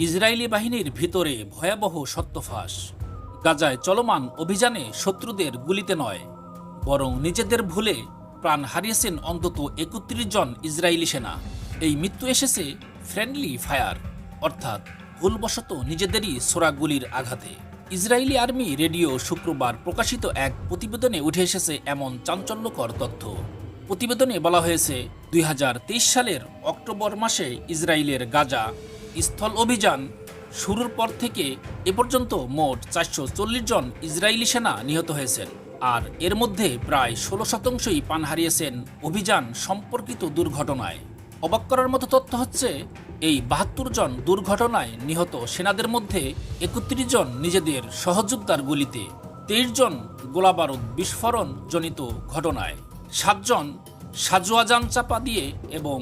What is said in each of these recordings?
Israeli বাহিনীর ভিতরে ভয়াবহ সত্যফাঁস। গাজায় চলমান অভিযানে শত্রুদের গুলিতে নয়, বরং নিজেদের ভুলে প্রাণ হারিয়েছেন অন্তত ৩১ জন ইসরায়েলি সেনা। এই মৃত্যু এসেছে ফ্রেন্ডলি ফায়ার, অর্থাৎ ভুলবশত নিজেদেরই ছোড়া গুলির আঘাতে। ইসরায়েলি আর্মি রেডিও শুক্রবার প্রকাশিত এক প্রতিবেদনে উঠে এসেছে এমন চাঞ্চল্যকর তথ্য। প্রতিবেদনে বলা হয়েছে, ২০২৩ সালের অক্টোবর মাসে ইসরায়েলের গাজা স্থল অভিযান শুরুর পর থেকে এ পর্যন্ত মোট ৪৪০ জন ইসরায়েলি সেনা নিহত হয়েছেন, আর এর মধ্যে প্রায় ১৬% প্রাণ হারিয়েছেন অভিযান সম্পর্কিত দুর্ঘটনায়। অবাক করার মতো তথ্য হচ্ছে, এই ৭২ জন দুর্ঘটনায় নিহত সেনাদের মধ্যে ৩১ জন নিজেদের সহযোদ্ধার গুলিতে, ২৩ জন গোলাবারুদ বিস্ফোরণ জনিত ঘটনায়, ৭ জন সাজোয়াজান চাপা দিয়ে এবং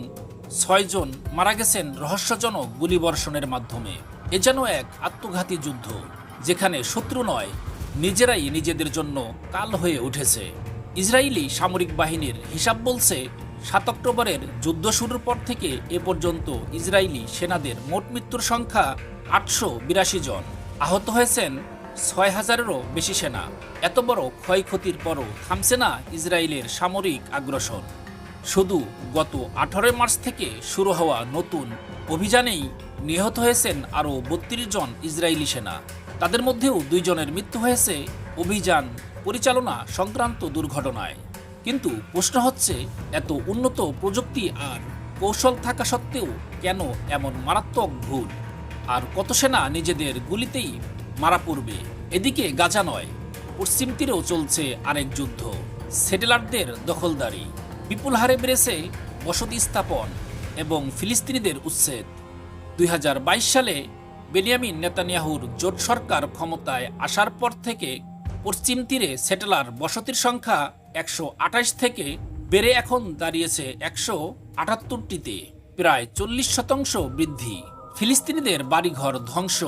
৬ জন মারা গেছেন রহস্যজনক গুলিবর্ষণের মাধ্যমে। এ যেন এক আত্মঘাতী যুদ্ধ, যেখানে শত্রু নয়, নিজেরাই নিজেদের জন্য কাল হয়ে উঠেছে। ইসরায়েলি সামরিক বাহিনীর হিসাব বলছে, ৭ অক্টোবরের যুদ্ধ শুরুর পর থেকে এ পর্যন্ত ইসরায়েলি সেনাদের মোট মৃত্যুর সংখ্যা ৮৮২ জন। আহত হয়েছেন ৬,০০০-এরও বেশি সেনা। এত বড় ক্ষয়ক্ষতির পরও থামছে না ইসরায়েলের সামরিক আগ্রাসন। শুধু গত ১৮ মার্চ থেকে শুরু হওয়া নতুন অভিযানেই নিহত হয়েছেন আরও ৩২ জন ইসরায়েলি সেনা। তাদের মধ্যেও ২ জনের মৃত্যু হয়েছে অভিযান পরিচালনা সংক্রান্ত দুর্ঘটনায়। কিন্তু প্রশ্ন হচ্ছে, এত উন্নত প্রযুক্তি আর কৌশল থাকা সত্ত্বেও কেন এমন মারাত্মক ভুল? আর কত সেনা নিজেদের গুলিতেই মারা পড়বে? এদিকে গাজা নয়, পশ্চিম তীরেও চলছে আরেক যুদ্ধ, সেটেলারদের দখলদারি। বিপুল হারে বেড়েছে বসতি স্থাপন এবং ফিলিস্তিনিদের উচ্ছেদ। ২০২২ সালে বেনিয়ামিন নেতানিয়াহুর জোট সরকার ক্ষমতায় আসার পর থেকে পশ্চিম তীরে সেটেলার বসতির সংখ্যা ১২৮ থেকে বেড়ে এখন দাঁড়িয়েছে ১৭৮টিতে, প্রায় ৪০% বৃদ্ধি। ফিলিস্তিনিদের বাড়িঘর ধ্বংস,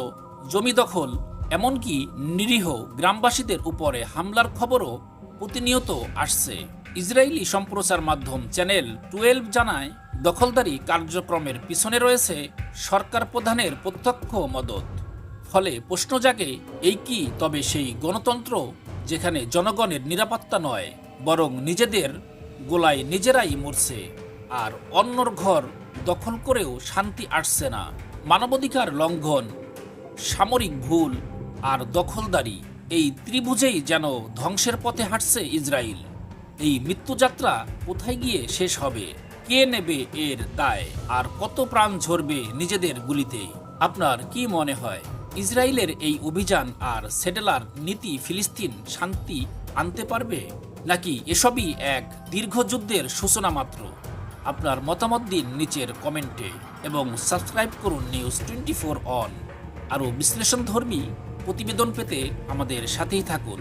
জমি দখল, এমনকি নিরীহ গ্রামবাসীদের উপরে হামলার খবরও প্রতিনিয়ত আসছে। ইসরায়েলি সম্প্রচার মাধ্যম চ্যানেল 12 জানায়, দখলদারি কার্যক্রমের পিছনে রয়েছে সরকার প্রধানের প্রত্যক্ষ মদত। ফলে প্রশ্ন জাগে, এই কি তবে সেই গণতন্ত্র যেখানে জনগণের নিরাপত্তা নয়, বরং নিজেদের গোলায় নিজেরাই মরছে, আর অন্যর ঘর দখল করেও শান্তি আসছে না? মানবাধিকার লঙ্ঘন, সামরিক ভুল আর দখলদারি, এই ত্রিভুজেই যেন ধ্বংসের পথে হাঁটছে ইসরায়েল। এই মৃত্যুযাত্রা কোথায় গিয়ে শেষ হবে? কে নেবে এর দায়? আর কত প্রাণ ঝরবে নিজেদের গুলিতে? আপনার কি মনে হয়, ইসরায়েলের এই অভিযান আর সেটেলার নীতি ফিলিস্তিন শান্তি আনতে পারবে, নাকি এসবই এক দীর্ঘ যুদ্ধের সূচনা মাত্র? আপনার মতামত দিন নিচের কমেন্টে এবং সাবস্ক্রাইব করুন নিউজ 24 অন। আরও বিশ্লেষণধর্মী প্রতিবেদন পেতে আমাদের সাথেই থাকুন।